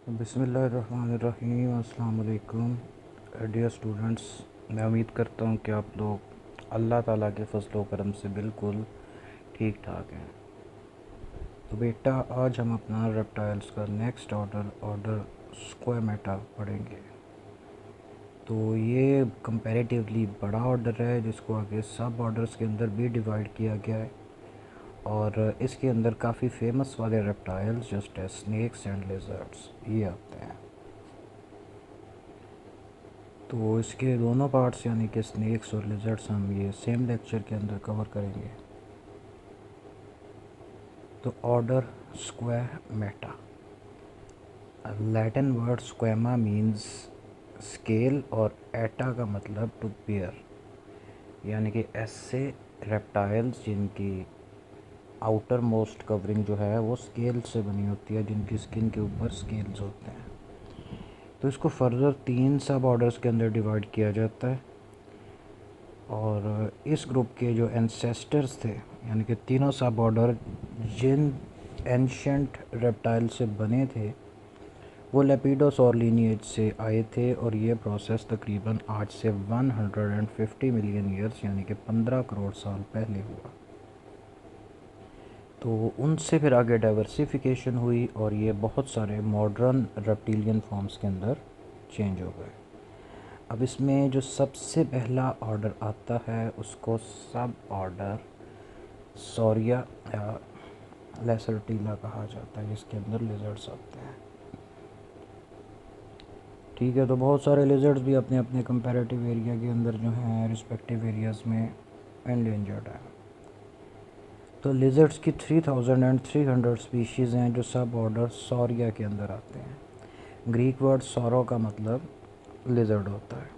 बिस्मिल्लाहिर्रहमानिर्रहीम। अस्सलाम वालेकुम डियर स्टूडेंट्स। मैं उम्मीद करता हूँ कि आप लोग अल्लाह ताला के फजल व करम से बिल्कुल ठीक ठाक हैं। तो बेटा, आज हम अपना रेप्टाइल्स का नेक्स्ट ऑर्डर स्क्वामेटा पढ़ेंगे। तो ये कंपैरेटिवली बड़ा ऑर्डर है जिसको आगे सब ऑर्डर्स के अंदर भी डिवाइड किया गया है, और इसके अंदर काफ़ी फेमस वाले reptiles just as snakes and lizards ये आते हैं। तो इसके दोनों पार्ट्स यानी कि स्नेक्स और लिजर्ड्स हम ये सेम लेक्चर के अंदर कवर करेंगे। तो order Squamata, Latin word squama means scale और एटा का मतलब टू बियर, यानी कि ऐसे रेप्टाइल्स जिनकी आउटर मोस्ट कवरिंग जो है वो स्केल से बनी होती है, जिनकी स्किन के ऊपर स्केल्स होते हैं। तो इसको फर्दर 3 सब ऑर्डर्स के अंदर डिवाइड किया जाता है, और इस ग्रुप के जो एंसेस्टर्स थे यानी कि तीनों सब ऑर्डर जिन एंशंट रेप्टाइल से बने थे वो लेपिडोसॉर लीनिएज से आए थे, और ये प्रोसेस तकरीबन आज से 150 मिलियन ईयर्स यानी कि 15 करोड़ साल पहले हुआ। तो उनसे फिर आगे डाइवर्सिफिकेशन हुई और ये बहुत सारे मॉडर्न रेप्टिलियन फॉर्म्स के अंदर चेंज हो गए। अब इसमें जो सबसे पहला ऑर्डर आता है उसको सब ऑर्डर सौरिया या लेसरटीला कहा जाता है, जिसके अंदर लिजर्ड्स आते हैं। ठीक है, तो बहुत सारे लिजर्ड्स भी अपने अपने कंपैरेटिव एरिया के अंदर जो हैं रिस्पेक्टिव एरियाज़ में एंडेंजर्ड है। तो लिजर्ड्स की 3300 स्पीशीज़ हैं जो सब ऑर्डर सौरिया के अंदर आते हैं। ग्रीक वर्ड सौरो का मतलब लिजर्ड होता है।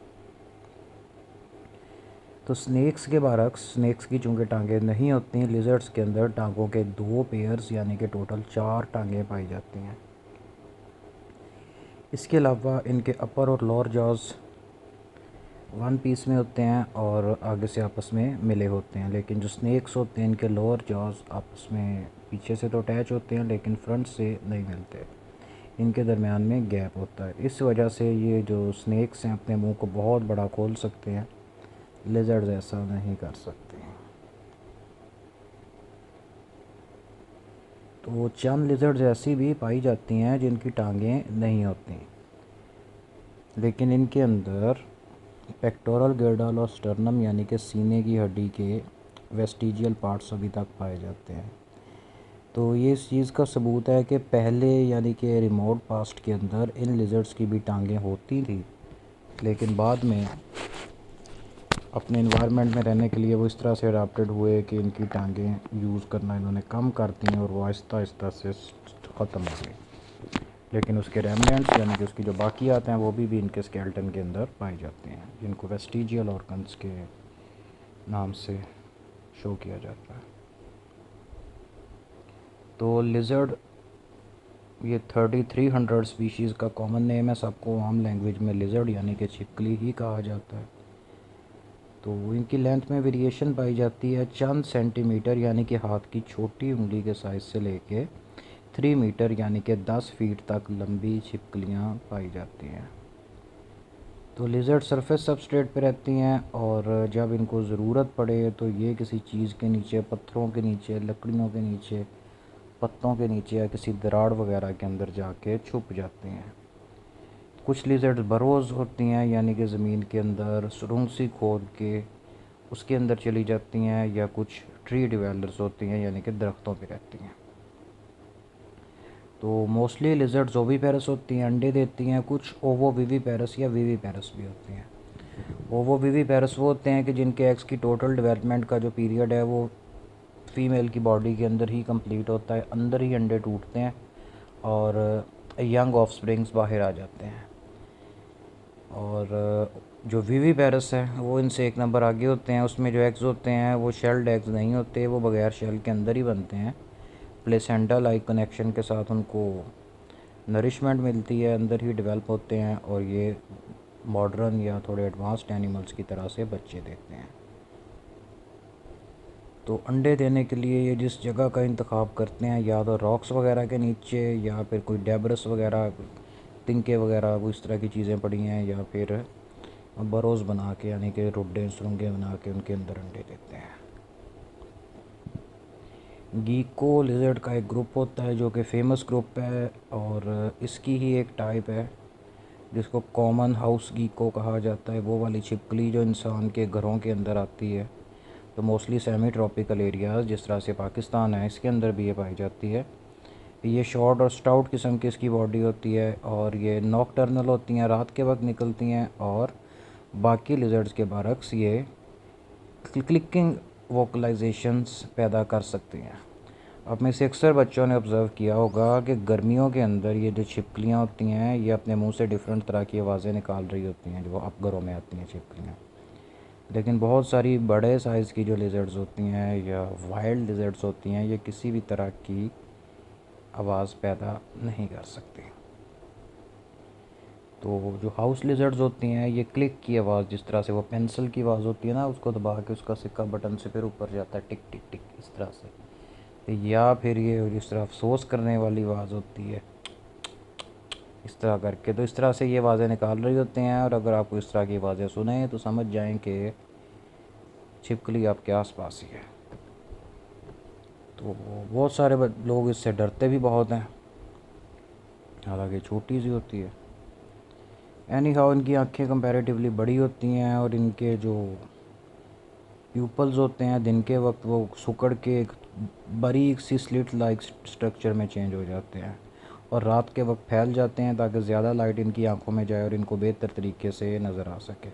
तो स्नेक्स के बरक्स, स्नेक्स की चूँकि टांगें नहीं होती, लिजर्ड्स के अंदर टांगों के 2 पेयर्स यानी कि टोटल 4 टांगें पाई जाती हैं। इसके अलावा इनके अपर और लोअर जॉज वन पीस में होते हैं और आगे से आपस में मिले होते हैं, लेकिन जो स्नेक्स होते हैं इनके लोअर जॉज आपस में पीछे से तो अटैच होते हैं लेकिन फ्रंट से नहीं मिलते, इनके दरमियान में गैप होता है। इस वजह से ये जो स्नेक्स हैं अपने मुंह को बहुत बड़ा खोल सकते हैं, लिजर्ड्स ऐसा नहीं कर सकते। तो चंद लिजर्ड्स ऐसी भी पाई जाती हैं जिनकी टांगें नहीं होती, लेकिन इनके अंदर पेक्टोरल गिर्डल और स्टर्नम यानी कि सीने की हड्डी के वेस्टिजियल पार्ट्स अभी तक पाए जाते हैं। तो ये इस चीज़ का सबूत है कि पहले यानी कि रिमोट पास्ट के अंदर इन लिजर्ड्स की भी टांगें होती थी, लेकिन बाद में अपने इन्वायरमेंट में रहने के लिए वो इस तरह से अडाप्टेड हुए कि इनकी टांगें यूज़ करना इन्होंने कम कर दी और वो आहिस्ता आहिस्ता से ख़त्म हो गई। लेकिन उसके रेमनेंट्स यानी कि उसकी जो बाकियात हैं वो भी इनके स्केल्टन के अंदर पाए जाते हैं, जिनको वेस्टिजियल ऑर्गन्स के नाम से शो किया जाता है। तो लिजर्ड ये 3300 स्पीशीज़ का कॉमन नेम है, सबको आम लैंग्वेज में लिजर्ड यानी कि छिपकली ही कहा जाता है। तो इनकी लेंथ में वेरिएशन पाई जाती है चंद सेंटीमीटर यानी कि हाथ की छोटी उंगली के साइज़ से लेके 3 मीटर यानी कि 10 फीट तक लंबी छिपकलियाँ पाई जाती हैं। तो लिजर्ड सरफेस सबस्ट्रेट पे रहती हैं, और जब इनको ज़रूरत पड़े तो ये किसी चीज़ के नीचे, पत्थरों के नीचे, लकड़ियों के नीचे, पत्तों के नीचे या किसी दरार वगैरह के अंदर जाके छुप जाते हैं। कुछ लिजर्ड बरोज़ होती हैं यानी कि ज़मीन के अंदर सुरंग सी खोद के उसके अंदर चली जाती हैं, या कुछ ट्री डिवेलर्स होती हैं यानी कि दरख्तों पे रहती हैं। तो मोस्टली लिजर्ड्स ओविपेरस होती हैं, अंडे देती हैं। कुछ ओवोविविपेरस या विविपेरस भी होती हैं। ओवोविविपेरस वो होते हैं कि जिनके एग्स की टोटल डेवलपमेंट का जो पीरियड है वो फीमेल की बॉडी के अंदर ही कंप्लीट होता है, अंदर ही अंडे टूटते हैं और यंग ऑफस्प्रिंग्स बाहर आ जाते हैं। और जो विविपेरस है वो इनसे एक नंबर आगे होते हैं, उसमें जो एग्स होते हैं वो शेल्ड एग्स नहीं होते, वो बगैर शेल के अंदर ही बनते हैं। प्लेसेंटा लाइक कनेक्शन के साथ उनको नरिशमेंट मिलती है, अंदर ही डेवलप होते हैं, और ये मॉडर्न या थोड़े एडवांस्ड एनिमल्स की तरह से बच्चे देते हैं। तो अंडे देने के लिए ये जिस जगह का इंतखाब करते हैं, या तो रॉक्स वगैरह के नीचे या फिर कोई डेब्रिस वगैरह तिनके वगैरह वो इस तरह की चीज़ें पड़ी हैं, या फिर बरोज़ बना के यानी कि रुड्डे सुरंगें बना के उनके अंदर अंडे देते हैं। गीको लिजर्ड का एक ग्रुप होता है जो कि फेमस ग्रुप है, और इसकी ही एक टाइप है जिसको कॉमन हाउस गीको कहा जाता है। वो वाली छिपकली जो इंसान के घरों के अंदर आती है, तो मोस्टली सेमी ट्रॉपिकल एरियाज़ जिस तरह से पाकिस्तान है इसके अंदर भी ये पाई जाती है। ये शॉर्ट और स्टाउट किस्म की इसकी बॉडी होती है, और ये नॉकटर्नल होती हैं, रात के वक्त निकलती हैं, और बाकी लिजर्ड्स के बरक्स ये क्लिकिंग वोकलाइजेशंस पैदा कर सकती हैं। अब में से अक्सर बच्चों ने ऑब्ज़र्व किया होगा कि गर्मियों के अंदर ये जो छिपकलियाँ होती हैं ये अपने मुंह से डिफरेंट तरह की आवाज़ें निकाल रही होती हैं जो अब घरों में आती हैं छिपकलियाँ। लेकिन बहुत सारी बड़े साइज़ की जो लिजर्ड्स होती हैं या वाइल्ड लिजर्ड्स होती हैं ये किसी भी तरह की आवाज़ पैदा नहीं कर सकती। तो जो हाउस लिजर्ड्स होती हैं ये क्लिक की आवाज़, जिस तरह से वो पेंसिल की आवाज़ होती है ना, उसको दबा के उसका सिक्का बटन से फिर ऊपर जाता है टिक टिक टिक इस तरह से, या फिर ये जिस तरह अफसोस करने वाली आवाज़ होती है इस तरह करके, तो इस तरह से ये आवाज़ें निकाल रही होती हैं। और अगर आपको इस तरह की आवाज़ें सुने तो समझ जाएं कि छिपकली आपके आसपास ही है। तो बहुत सारे लोग इससे डरते भी बहुत हैं, हालांकि छोटी सी होती है। एनी हाउ इनकी आँखें कंपैरेटिवली बड़ी होती हैं, और इनके जो प्यूपल्स होते हैं दिन के वक्त वो सिकुड़ के एक बारीक सी स्लिट लाइक स्ट्रक्चर में चेंज हो जाते हैं, और रात के वक्त फैल जाते हैं ताकि ज़्यादा लाइट इनकी आंखों में जाए और इनको बेहतर तरीके से नज़र आ सके।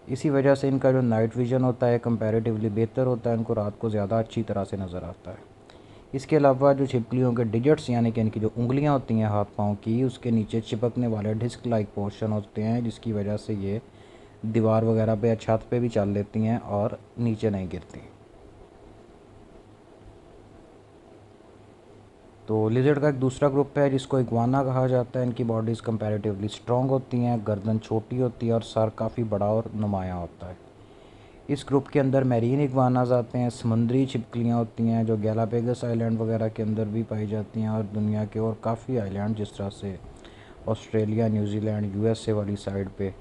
इसी वजह से इनका जो नाइट विज़न होता है कंपैरेटिवली बेहतर होता है, इनको रात को ज़्यादा अच्छी तरह से नज़र आता है। इसके अलावा जो छिपकलियों के डिजिट्स यानी कि इनकी जो उंगलियां होती हैं हाथ पाँव की, उसके नीचे चिपकने वाले डिस्क लाइक पोर्शन होते हैं, जिसकी वजह से ये दीवार वगैरह पे या छत पे भी चल लेती हैं और नीचे नहीं गिरती। तो लिजर्ड का एक दूसरा ग्रुप है जिसको इग्वाना कहा जाता है। इनकी बॉडीज़ कंपैरेटिवली स्ट्रॉन्ग होती हैं, गर्दन छोटी होती है और सर काफ़ी बड़ा और नुमायाँ होता है। इस ग्रुप के अंदर मैरीन इग्वानाज आते हैं, समुद्री छिपकलियाँ होती हैं जो गैलापेगस आइलैंड वगैरह के अंदर भी पाई जाती हैं, और दुनिया के और काफ़ी आइलैंड जिस तरह से ऑस्ट्रेलिया, न्यूजीलैंड, यूएसए वाली साइड पे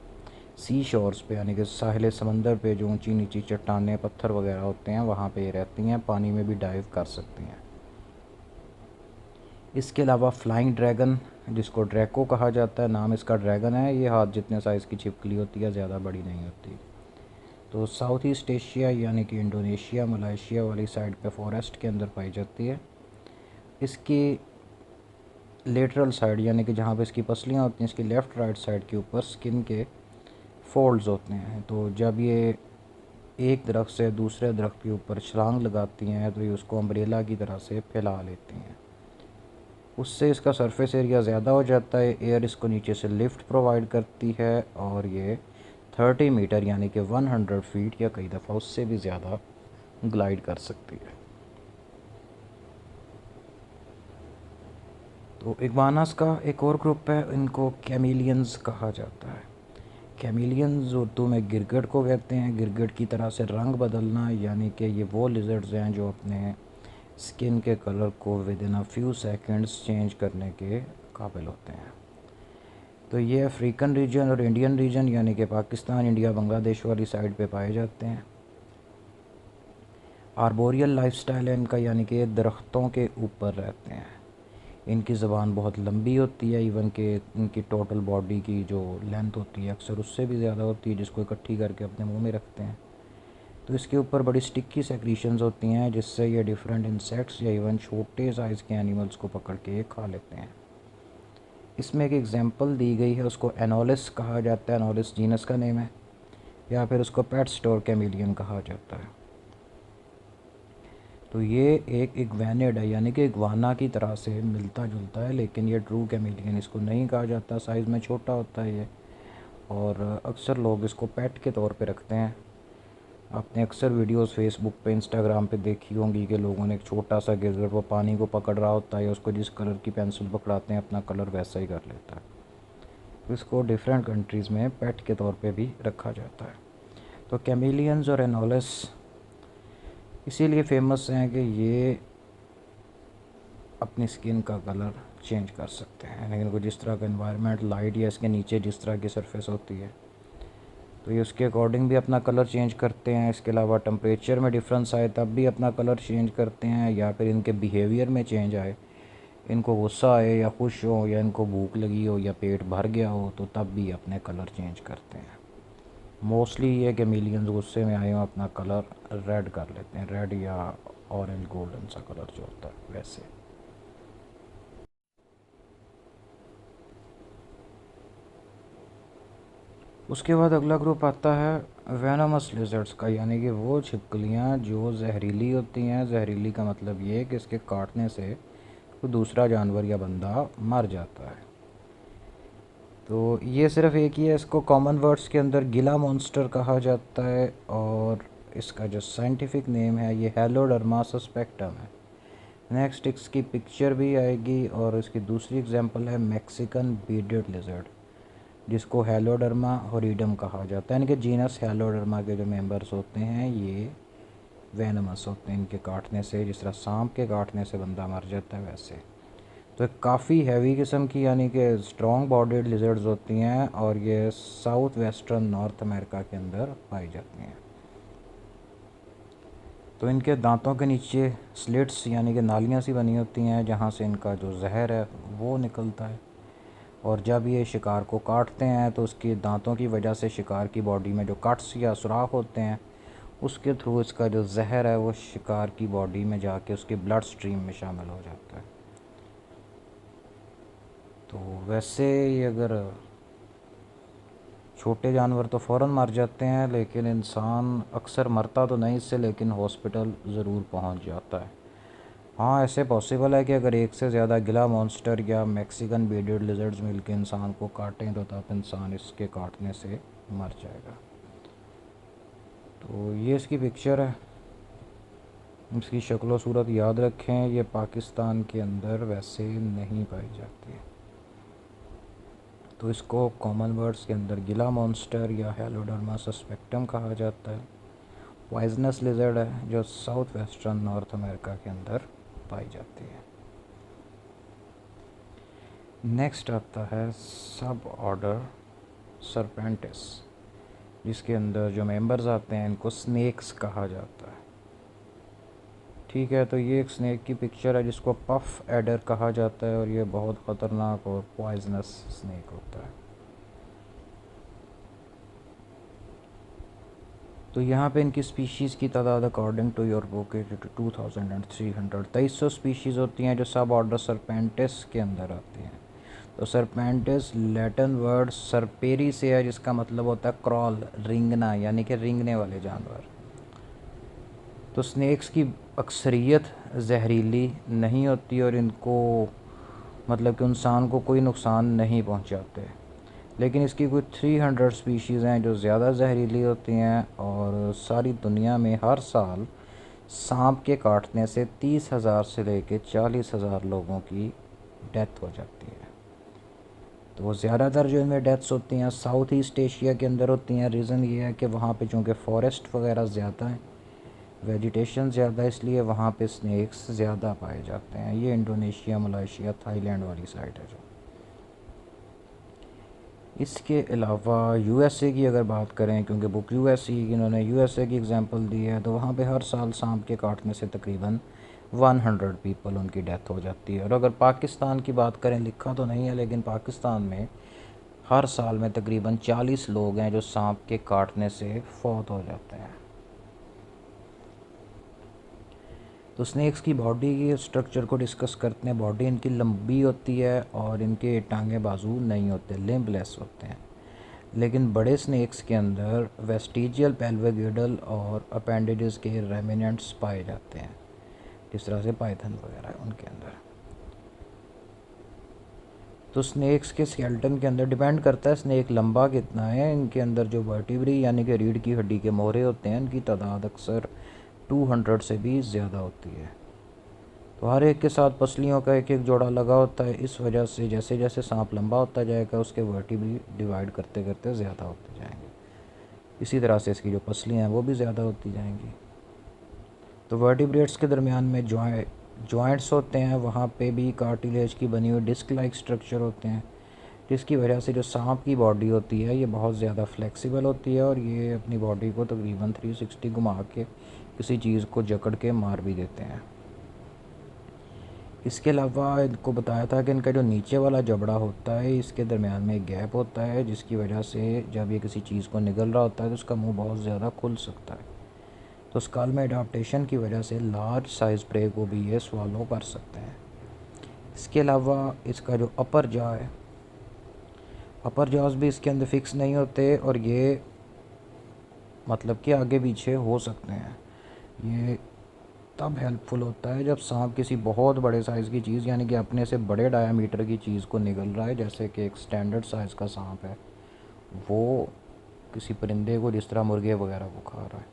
सी शोर्स पे यानी कि साहिल समंदर पे जो ऊंची नीची चट्टानें पत्थर वगैरह होते हैं वहाँ पे ये रहती हैं, पानी में भी डाइव कर सकती हैं। इसके अलावा फ्लाइंग ड्रैगन जिसको ड्रैको कहा जाता है, नाम इसका ड्रैगन है, ये हाथ जितने साइज़ की छिपकली होती है, ज़्यादा बड़ी नहीं होती। तो साउथ ईस्ट एशिया यानी कि इंडोनेशिया, मलेशिया वाली साइड पे फॉरेस्ट के अंदर पाई जाती है। इसकी लेटरल साइड यानी कि जहाँ पे इसकी पसलियाँ होती हैं, इसकी लेफ़्ट राइट साइड के ऊपर स्किन के फोल्ड्स होते हैं। तो जब ये एक दरख्त से दूसरे दरख्त के ऊपर छलांग लगाती हैं तो ये उसको अम्ब्रेला की तरह से फैला लेती हैं। उससे इसका सरफेस एरिया ज़्यादा हो जाता है, एयर इसको नीचे से लिफ्ट प्रोवाइड करती है, और ये 30 मीटर यानी कि 100 फीट या कई दफ़ा उससे भी ज़्यादा ग्लाइड कर सकती है। तो इग्वानास का एक और ग्रुप है, इनको कैमिलियंस कहा जाता है। कैमिलियंस उर्दू में गिरगिट को कहते हैं। गिरगिट की तरह से रंग बदलना, यानी कि ये वो लिजर्ड्स हैं जो अपने स्किन के कलर को with in a few seconds change करने के काबिल होते हैं। तो ये अफ्रीकन रीजन और इंडियन रीजन यानी कि पाकिस्तान, इंडिया, बांग्लादेश वाली साइड पे पाए जाते हैं। आर्बोरियल लाइफस्टाइल है इनका, यानी कि दरख्तों के ऊपर रहते हैं। इनकी ज़बान बहुत लंबी होती है, इवन कि इनकी टोटल बॉडी की जो लेंथ होती है अक्सर उससे भी ज़्यादा होती है, जिसको इकट्ठी करके अपने मुंह में रखते हैं। तो इसके ऊपर बड़ी स्टिकी सेक्रीशंस होती हैं जिससे ये डिफरेंट इंसेक्ट्स या इवन छोटे साइज़ के एनिमल्स को पकड़ के खा लेते हैं। इसमें एक एग्जांपल दी गई है, उसको एनोलिस कहा जाता है, एनोलिस जीनस का नेम है, या फिर उसको पेट स्टोर कैमिलियन कहा जाता है। तो ये एक इग्वानिड है यानी कि इग्वाना की तरह से मिलता जुलता है, लेकिन ये ट्रू कैमिलियन इसको नहीं कहा जाता। साइज़ में छोटा होता है ये, और अक्सर लोग इसको पेट के तौर पे रखते हैं। आपने अक्सर वीडियोस फेसबुक पे, इंस्टाग्राम पे देखी होंगी कि लोगों ने एक छोटा सा गिरगिट वो पानी को पकड़ रहा होता है, या उसको जिस कलर की पेंसिल पकड़ाते हैं अपना कलर वैसा ही कर लेता है। तो इसको डिफरेंट कंट्रीज़ में पेट के तौर पे भी रखा जाता है। तो कैमिलियंस और एनोलिस इसीलिए फेमस हैं कि ये अपनी स्किन का कलर चेंज कर सकते हैं, यानी इनको जिस तरह का इन्वायरमेंट, लाइट या इसके नीचे जिस तरह की सरफेस होती है तो ये उसके अकॉर्डिंग भी अपना कलर चेंज करते हैं। इसके अलावा टेम्परेचर में डिफरेंस आए तब भी अपना कलर चेंज करते हैं, या फिर इनके बिहेवियर में चेंज आए, इनको गुस्सा आए या खुश हो या इनको भूख लगी हो या पेट भर गया हो तो तब भी अपने कलर चेंज करते हैं। मोस्टली ये कि मिलियंस गुस्से में आए हों अपना कलर रेड कर लेते हैं, रेड या ऑरेंज गोल्डन सा कलर जो होता है वैसे। उसके बाद अगला ग्रुप आता है वेनमस लिजर्ड्स का, यानी कि वो छिपकलियाँ जो जहरीली होती हैं। जहरीली का मतलब ये है कि इसके काटने से कोई दूसरा जानवर या बंदा मर जाता है। तो ये सिर्फ एक ही है, इसको कॉमन वर्ड्स के अंदर गिला मॉन्स्टर कहा जाता है, और इसका जो साइंटिफिक नेम है ये हेलोडर्मा सस्पेक्टम है। नेक्स्ट इसकी पिक्चर भी आएगी, और इसकी दूसरी एग्जांपल है मैक्सिकन बीडेड लिजर्ड, जिसको हेलोडर्मा हॉरिडम कहा जाता है। यानी कि जीनस हेलोडर्मा के जो मेंबर्स होते हैं ये वेनमस होते हैं, इनके काटने से, जिस तरह सांप के काटने से बंदा मर जाता है वैसे। तो काफ़ी हैवी किस्म की यानी कि स्ट्रॉन्ग बॉडीड लिजर्ड्स होती हैं, और ये साउथ वेस्टर्न नॉर्थ अमेरिका के अंदर पाई जाती हैं। तो इनके दांतों के नीचे स्लिट्स यानी कि नालियाँ सी बनी होती हैं, जहाँ से इनका जो जहर है वो निकलता है, और जब ये शिकार को काटते हैं तो उसके दांतों की वजह से शिकार की बॉडी में जो कट्स या सुराख होते हैं उसके थ्रू इसका जो जहर है वो शिकार की बॉडी में जाके उसके ब्लड स्ट्रीम में शामिल हो जाता है। तो वैसे ये अगर छोटे जानवर तो फ़ौरन मर जाते हैं, लेकिन इंसान अक्सर मरता तो नहीं इससे, लेकिन हॉस्पिटल ज़रूर पहुंच जाता है। हाँ, ऐसे पॉसिबल है कि अगर एक से ज़्यादा गिला मॉन्स्टर या मैक्सिकन बीडेड लिजर्ड्स मिलकर इंसान को काटें तो तब इंसान इसके काटने से मर जाएगा। तो ये इसकी पिक्चर है, इसकी शक्ल सूरत याद रखें। ये पाकिस्तान के अंदर वैसे नहीं पाई जाती है, तो इसको कॉमन वर्ड्स के अंदर गिला मॉन्स्टर या हेलोडर्मा सस्पेक्टम कहा जाता है। पॉइजनस लिजर्ड है जो साउथ वेस्टर्न नॉर्थ अमेरिका के अंदर पाई जाती है। नेक्स्ट आता है सब ऑर्डर सरपेंटिस, जिसके अंदर जो मेंबर्स आते हैं इनको स्नेक्स कहा जाता है। ठीक है, तो ये एक स्नेक की पिक्चर है जिसको पफ एडर कहा जाता है, और ये बहुत ख़तरनाक और पॉइजनस स्नेक होता है। तो यहाँ पे इनकी स्पीशीज़ की तादाद according to your book 2300 2300 species होती हैं जो सब ऑर्डर सरपेंटिस के अंदर आती हैं। तो सरपेंटिस लैटिन वर्ड सरपेरी से है, जिसका मतलब होता है क्रॉल, रिंगना, यानी कि रिंगने वाले जानवर। तो स्नेक्स की अक्सरियत जहरीली नहीं होती, और इनको मतलब कि इंसान को कोई नुकसान नहीं पहुंचाते, लेकिन इसकी कुछ 300 स्पीशीज़ हैं जो ज़्यादा जहरीली होती हैं, और सारी दुनिया में हर साल सांप के काटने से 30,000 से लेकर 40,000 लोगों की डेथ हो जाती है। तो ज़्यादातर जो इनमें डेथ्स होती हैं साउथ ईस्ट एशिया के अंदर होती हैं। रीज़न ये है कि वहाँ पे चूँकि फॉरेस्ट वगैरह ज़्यादा हैं, वेजिटेशन ज़्यादा, इसलिए वहाँ पे स्नेक्स ज़्यादा पाए जाते हैं। ये इंडोनेशिया, मलेशिया, थाईलैंड वाली साइड है जो। इसके अलावा यूएसए की अगर बात करें, क्योंकि बुक यूएसए की, इन्होंने यूएसए की एग्जांपल दी है, तो वहाँ पे हर साल सांप के काटने से तकरीबन 100 पीपल उनकी डेथ हो जाती है। और अगर पाकिस्तान की बात करें, लिखा तो नहीं है लेकिन पाकिस्तान में हर साल में तकरीबन 40 लोग हैं जो सांप के काटने से फौत हो जाते हैं। तो स्नेक्स की बॉडी की स्ट्रक्चर को डिस्कस करते हैं। बॉडी इनकी लंबी होती है और इनके टांगे बाजू नहीं होते, लिम्बलेस होते हैं। लेकिन बड़े स्नेक्स के अंदर वेस्टिजियल पेल्विक और अपेंडेजेस के रेमिनेंट्स पाए जाते हैं, जिस तरह से पाइथन वगैरह है उनके अंदर। तो स्नेक्स के स्केलेटन के अंदर डिपेंड करता है स्नेक लंबा कितना है। इनके अंदर जो वर्टिब्री यानी कि रीढ़ की हड्डी के मोहरे होते हैं, इनकी तादाद अक्सर 200 से भी ज़्यादा होती है। तो हर एक के साथ पसलियों का एक एक जोड़ा लगा होता है। इस वजह से जैसे जैसे सांप लंबा होता जाएगा उसके वर्टिब्री डिवाइड करते करते ज़्यादा होते जाएंगे। इसी तरह से इसकी जो पसलियाँ हैं वो भी ज़्यादा होती जाएंगी। तो वर्टिब्रेट्स के दरमियान में जॉइंट्स होते हैं वहाँ पे भी कार्टिलेज की बनी हुई डिस्क लाइक स्ट्रक्चर होते हैं, जिसकी वजह से जो सांप की बॉडी होती है ये बहुत ज़्यादा फ्लेक्सिबल होती है और ये अपनी बॉडी को तकरीबन 360 घुमा के किसी चीज़ को जकड़ के मार भी देते हैं। इसके अलावा इनको बताया था कि इनका जो नीचे वाला जबड़ा होता है इसके दरमियान में एक गैप होता है, जिसकी वजह से जब ये किसी चीज़ को निगल रहा होता है तो उसका मुंह बहुत ज़्यादा खुल सकता है। तो स्कल में अडाप्टेशन की वजह से लार्ज साइज़ प्रे को भी ये स्वॉलो कर सकते हैं। इसके अलावा इसका जो अपर जॉ है, अपर जॉज भी इसके अंदर फिक्स नहीं होते और ये मतलब कि आगे पीछे हो सकते हैं। ये तब हेल्पफुल होता है जब सांप किसी बहुत बड़े साइज़ की चीज़ यानी कि अपने से बड़े डायामीटर की चीज़ को निगल रहा है, जैसे कि एक स्टैंडर्ड साइज़ का सांप है वो किसी परिंदे को जिस तरह मुर्गे वगैरह को खा रहा है।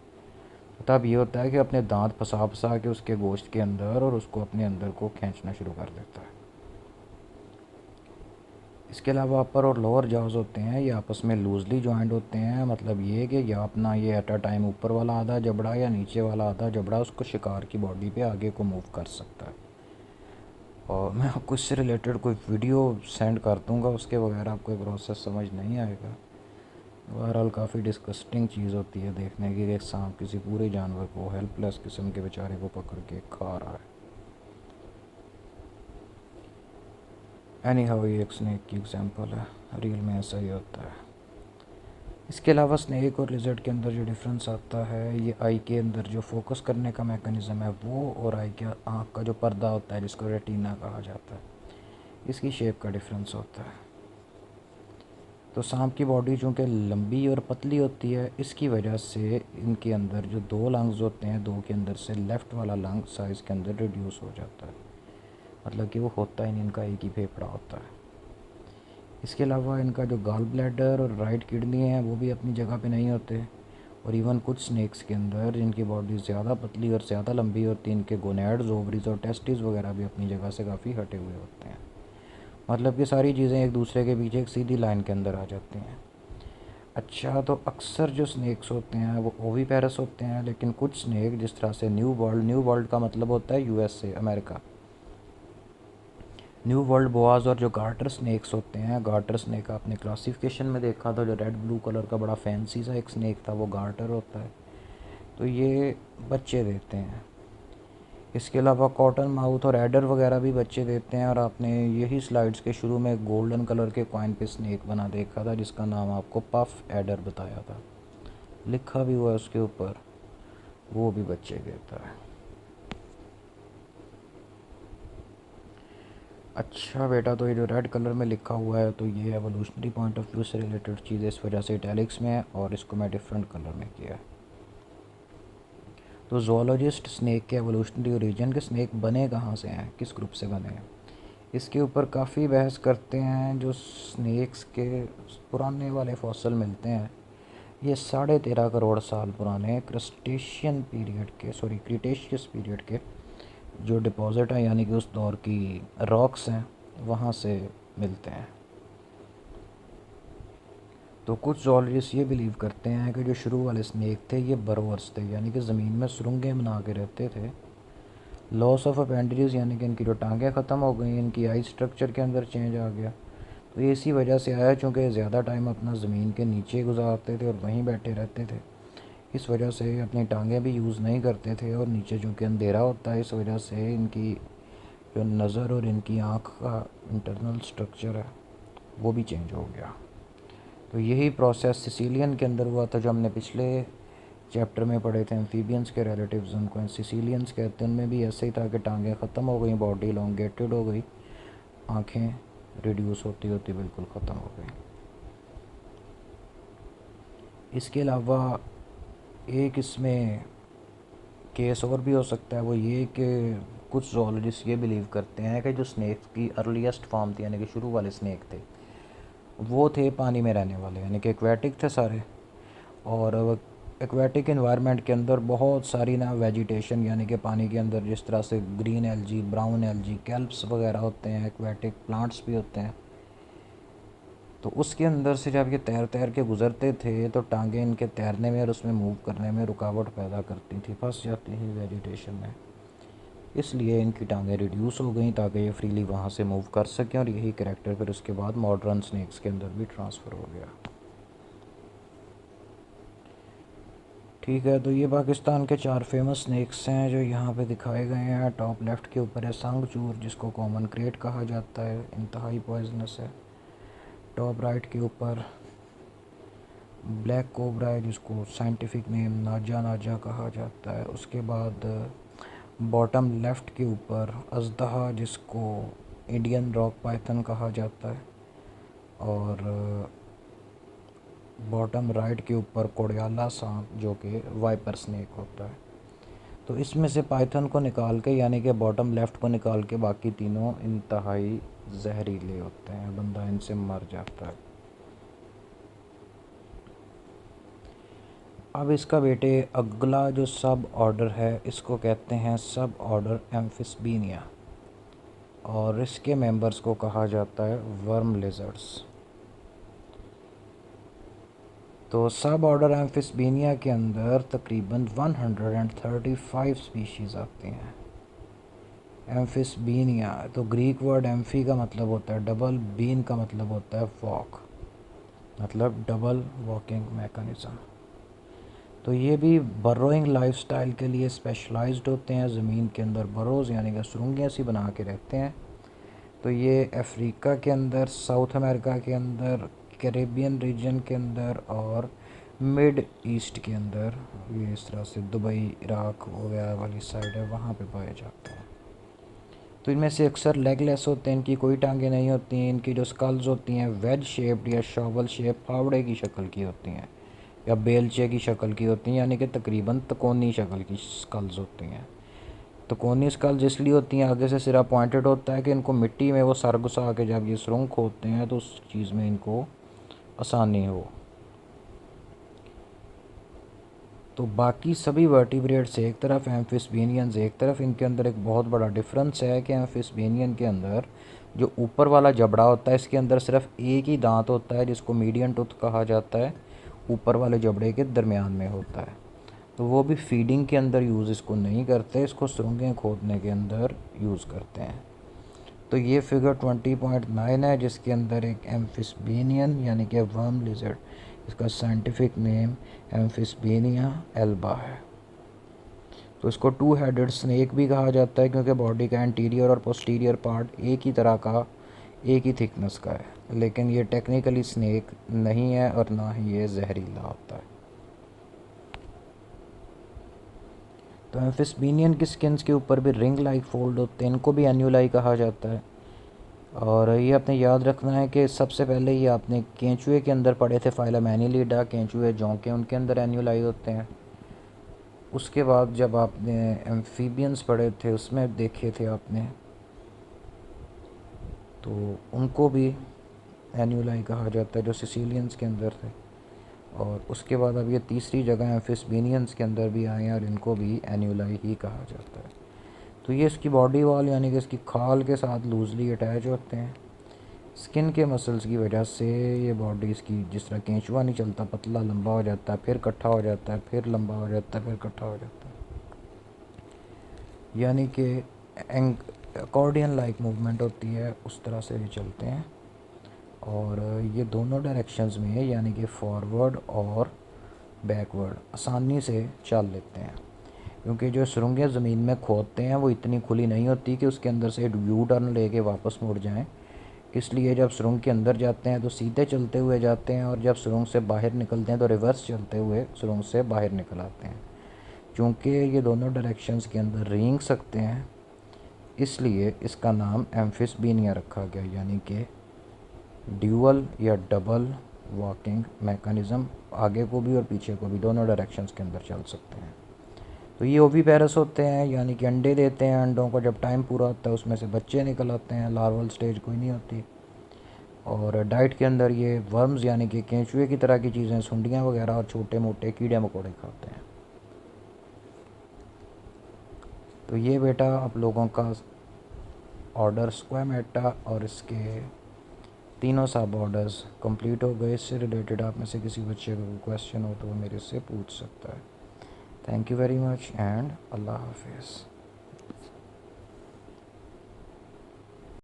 तो तब ये होता है कि अपने दांत फंसा फंसा के उसके गोश्त के अंदर और उसको अपने अंदर को खींचना शुरू कर देता है। इसके अलावा अपर और लोअर जॉज होते हैं ये आपस में लूजली जॉइंट होते हैं, मतलब ये कि या अपना ये एट अ टाइम ऊपर वाला आधा जबड़ा या नीचे वाला आधा जबड़ा उसको शिकार की बॉडी पे आगे को मूव कर सकता है। और मैं आपको इससे रिलेटेड कोई वीडियो सेंड कर दूंगा, उसके बगैर आपको प्रोसेस समझ नहीं आएगा। बहरहाल काफ़ी डिस्गस्टिंग चीज़ होती है देखने की कि एक सांप किसी पूरे जानवर को हेल्पलेस किस्म के बेचारे को पकड़ के खा रहा है। एनी हाउ ये एक स्नेक की एग्जांपल है, रियल में ऐसा ही होता है। इसके अलावा स्नेक और लिजर्ड के अंदर जो डिफरेंस आता है ये आई के अंदर जो फोकस करने का मैकेनिज़्म है वो, और आई के आँख का जो पर्दा होता है जिसको रेटिना कहा जाता है, इसकी शेप का डिफरेंस होता है। तो सांप की बॉडी चूँकि लंबी और पतली होती है इसकी वजह से इनके अंदर जो दो लंग्स होते हैं, दो के अंदर से लेफ़्ट वाला लंग साइज़ के अंदर रिड्यूस हो जाता है, मतलब कि वो होता ही नहीं, इनका एक ही फेफड़ा होता है। इसके अलावा इनका जो गॉल ब्लैडर और राइट किडनी है वो भी अपनी जगह पे नहीं होते, और इवन कुछ स्नेक्स के अंदर जिनकी बॉडी ज़्यादा पतली और ज़्यादा लंबी होती है इनके गोनैड्स, ओवरीज और टेस्टिस वगैरह भी अपनी जगह से काफ़ी हटे हुए होते हैं। मतलब कि सारी चीज़ें एक दूसरे के पीछे एक सीधी लाइन के अंदर आ जाती हैं। अच्छा, तो अक्सर जो स्नेक्स होते हैं वो ओवीपेरस होते हैं, लेकिन कुछ स्नेक जिस तरह से न्यू वर्ल्ड का मतलब होता है USA America, new world Boaz और जो गार्टर स्नेक्स होते हैं, गार्टर स्नेक आपने क्लासिफिकेशन में देखा था जो रेड ब्लू कलर का बड़ा फैंसी सा एक स्नेक था वो गार्टर होता है। तो ये बच्चे देते हैं। इसके अलावा कॉटन माउथ और एडर वगैरह भी बच्चे देते हैं, और आपने यही स्लाइड्स के शुरू में गोल्डन कलर के कॉइन पे स्नेक बना देखा था जिसका नाम आपको पफ एडर बताया था, लिखा भी हुआ है उसके ऊपर, वो भी बच्चे देता है। अच्छा बेटा, तो ये जो रेड कलर में लिखा हुआ है तो ये एवोल्यूशनरी पॉइंट ऑफ व्यू से रिलेटेड चीज़ है, इस वजह से इटैलिक्स में है और इसको मैं डिफरेंट कलर में किया है। तो जोलॉजिस्ट स्नेक के एवोल्यूशनरी ओरिजिन के स्नेक बने कहाँ से हैं, किस ग्रुप से बने हैं, इसके ऊपर काफ़ी बहस करते हैं। जो स्नेक्स के पुराने वाले फॉसल मिलते हैं ये 13.5 करोड़ साल पुराने क्रस्टेशियन पीरियड के, सॉरी क्रिटेशियस पीरियड के जो डिपॉजिट है यानी कि उस दौर की रॉक्स हैं वहाँ से मिलते हैं। तो कुछ जोलॉजिस्ट ये बिलीव करते हैं कि जो शुरू वाले स्नेक थे ये बरोवर्स थे, यानी कि ज़मीन में सुरंगें बना के रहते थे। लॉस ऑफ अपेंडेजेस यानी कि इनकी जो टांगें ख़त्म हो गई, इनकी आई स्ट्रक्चर के अंदर चेंज आ गया। तो ये इसी वजह से आया चूँकि ज़्यादा टाइम अपना ज़मीन के नीचे गुजारते थे और वहीं बैठे रहते थे, इस वजह से अपनी टांगें भी यूज़ नहीं करते थे, और नीचे चूँकि अंधेरा होता है इस वजह से इनकी जो नज़र और इनकी आँख का इंटरनल स्ट्रक्चर है वो भी चेंज हो गया। तो यही प्रोसेस सिसिलियन के अंदर हुआ था जो हमने पिछले चैप्टर में पढ़े थे, एम्फीबियंस के रिलेटिव्स उनको सिसिलियंस कहते हैं। उनमें भी ऐसे ही था कि टांगें ख़त्म हो गई, बॉडी इलोंगेटेड हो गई, आँखें रिड्यूस होती होती बिल्कुल ख़त्म हो गई। इसके अलावा एक इसमें केस और भी हो सकता है, वो ये कि कुछ जोलॉजिस्ट ये बिलीव करते हैं कि जो स्नेक की अर्लीस्ट फॉर्म थी यानी कि शुरू वाले स्नेक थे वो थे पानी में रहने वाले, यानी कि एक्वेटिक थे सारे, और एक्वेटिक इन्वायरमेंट के अंदर बहुत सारी ना वेजिटेशन यानी कि पानी के अंदर जिस तरह से green algae, brown algae, kelps वगैरह होते हैं, एक्वेटिक प्लांट्स भी होते हैं। तो उसके अंदर से जब ये तैर तैर के गुज़रते थे तो टांगें इनके तैरने में और उसमें मूव करने में रुकावट पैदा करती थी, फंस जाती थी वेजिटेशन में। इसलिए इनकी टांगें रिड्यूस हो गई ताकि ये फ्रीली वहाँ से मूव कर सकें, और यही कैरेक्टर फिर उसके बाद मॉडर्न स्नेक्स के अंदर भी ट्रांसफ़र हो गया। ठीक है, तो ये पाकिस्तान के 4 फेमस स्नेक्स हैं जो यहाँ पे दिखाए गए हैं। टॉप लेफ़्ट के ऊपर है संगचूर, जिसको कॉमन क्रेट कहा जाता है, इंतहाई पॉइजनस है। टॉप राइट के ऊपर ब्लैक कोबरा है, जिसको साइंटिफिक नेम नाजा नाजा कहा जाता है। उसके बाद बॉटम लेफ़्ट के ऊपर अजदहा, जिसको इंडियन रॉक पाइथन कहा जाता है। और बॉटम राइट के ऊपर कोड़ियाला सांप, जो कि वाइपर स्नेक होता है। तो इसमें से पाइथन को निकाल के, यानी कि बॉटम लेफ़्ट को निकाल के, बाकी तीनों इंतहाई जहरीले होते हैं, बंदा इनसे मर जाता है। अब इसका बेटे अगला जो सब ऑर्डर है, इसको कहते हैं सब ऑर्डर एम्फिस्बीनिया, और इसके मेंबर्स को कहा जाता है वर्म लिजर्ड्स। तो सब ऑर्डर एम्फिस्बीनिया के अंदर तकरीबन 135 स्पीशीज़ आती हैं। एम्फिस्बीनिया, तो ग्रीक वर्ड एम्फी का मतलब होता है डबल, बीन का मतलब होता है वॉक, मतलब डबल वॉकिंग मैकेनिज़्म। तो ये भी बरोइंग लाइफस्टाइल के लिए स्पेशलाइज्ड होते हैं, ज़मीन के अंदर बरोज़ यानी कि सुरंगें सी बना के रहते हैं। तो ये अफ्रीका के अंदर, साउथ अमेरिका के अंदर, कैरेबियन रीजन के अंदर और मिड ईस्ट के अंदर, ये इस तरह से दुबई, इराक वगैरह वाली साइड है, वहाँ पे पाए जाते हैं। तो इनमें से अक्सर लेगलेस होते हैं, इनकी कोई टांगें नहीं होती हैं। इनकी जो स्कल्स होती हैं वेज शेप्ड या शॉवल शेप, फावड़े की शक्ल की होती हैं या बेलचे की शक्ल की होती हैं, यानी कि तकरीबन तकोनी शक्ल की स्कल्स होती हैं। तकोनी स्कल्स इसलिए होती हैं, आगे से सिरा पॉइंटेड होता है कि इनको मिट्टी में वो सर घुसा के जब ये सुरंग खोदते हैं तो उस चीज़ में इनको आसानी हो। तो बाकी सभी वर्टिब्रेट्स एक तरफ, एम्फिस्बेनियंस एक तरफ, इनके अंदर एक बहुत बड़ा डिफरेंस है कि एम्फिस्बेनियन के अंदर जो ऊपर वाला जबड़ा होता है, इसके अंदर सिर्फ एक ही दांत होता है, जिसको मीडियन टूथ कहा जाता है, ऊपर वाले जबड़े के दरमियान में होता है। तो वो भी फीडिंग के अंदर यूज़ इसको नहीं करते, इसको सुरंगें खोदने के अंदर यूज़ करते हैं। तो ये फिगर 20.9 है, जिसके अंदर एक एम्फिस्बेनियन यानी कि वर्म लिजर्ड, इसका साइंटिफिक नेम एम्फिस्बेनिया एल्बा है। तो इसको 2 हेडेड स्नेक भी कहा जाता है, क्योंकि बॉडी का इंटीरियर और पोस्टीरियर पार्ट एक ही तरह का, एक ही थिकनेस का है, लेकिन ये टेक्निकली स्नेक नहीं है और ना ही ये जहरीला होता है। तो एम्फिस्बेनियन की स्किन्स के ऊपर भी रिंग लाइक फोल्ड होते हैं, इनको भी एन्यूलाई कहा जाता है। और ये आपने याद रखना है कि सबसे पहले ये आपने केंचुए के अंदर पढ़े थे, फाइलम एनिलिडा, केंचुए जोंके, उनके अंदर एन्यूलाई होते हैं। उसके बाद जब आपने एम्फीबियंस पढ़े थे, उसमें देखे थे आपने, तो उनको भी एन्यूलाई कहा जाता है, जो सिसिलियंस के अंदर थे। और उसके बाद अब ये तीसरी जगह एम्फिस्बेनियंस के अंदर भी आए हैं, और इनको भी एन्यूलाई ही कहा जाता है। तो ये इसकी बॉडी वॉल यानी कि इसकी खाल के साथ लूजली अटैच होते हैं। स्किन के मसल्स की वजह से ये बॉडी इसकी, जिस तरह केंचुआ नहीं चलता, पतला लंबा हो जाता है, फिर इकट्ठा हो जाता है, फिर लंबा हो जाता है, फिर इकट्ठा हो जाता है, यानी कि अकॉर्डियन लाइक मूवमेंट होती है, उस तरह से ये चलते हैं। और ये दोनों डायरेक्शंस में है, यानी कि फॉरवर्ड और बैकवर्ड आसानी से चल लेते हैं, क्योंकि जो सुरंगें ज़मीन में खोदते हैं वो इतनी खुली नहीं होती कि उसके अंदर से यू टर्न लेके वापस मुड़ जाएं। इसलिए जब सुरंग के अंदर जाते हैं तो सीधे चलते हुए जाते हैं, और जब सुरंग से बाहर निकलते हैं तो रिवर्स चलते हुए सुरंग से बाहर निकल आते हैं। चूँकि ये दोनों डायरेक्शंस के अंदर रेंग सकते हैं, इसलिए इसका नाम एम्फिस्बेनिया रखा गया, यानी कि ड्यूअल या डबल वॉकिंग मैकेनिज़्म, आगे को भी और पीछे को भी, दोनों डायरेक्शंस के अंदर चल सकते हैं। तो ये ओवीपेरस होते हैं, यानी कि अंडे देते हैं, अंडों को जब टाइम पूरा होता है उसमें से बच्चे निकल आते हैं, लार्वल स्टेज कोई नहीं होती। और डाइट के अंदर ये वर्म्स यानी कि केंचुए की तरह की चीज़ें, सुंडियाँ वगैरह और छोटे मोटे कीड़े मकोड़े खाते हैं। तो ये बेटा आप लोगों का ऑर्डर स्क्वामेटा और इसके तीनों सब ऑर्डर्स कंप्लीट हो गए। इससे रिलेटेड आप में से किसी बच्चे को क्वेश्चन हो तो वो मेरे से पूछ सकता है। Thank you very much and अल्लाह हाफिज़।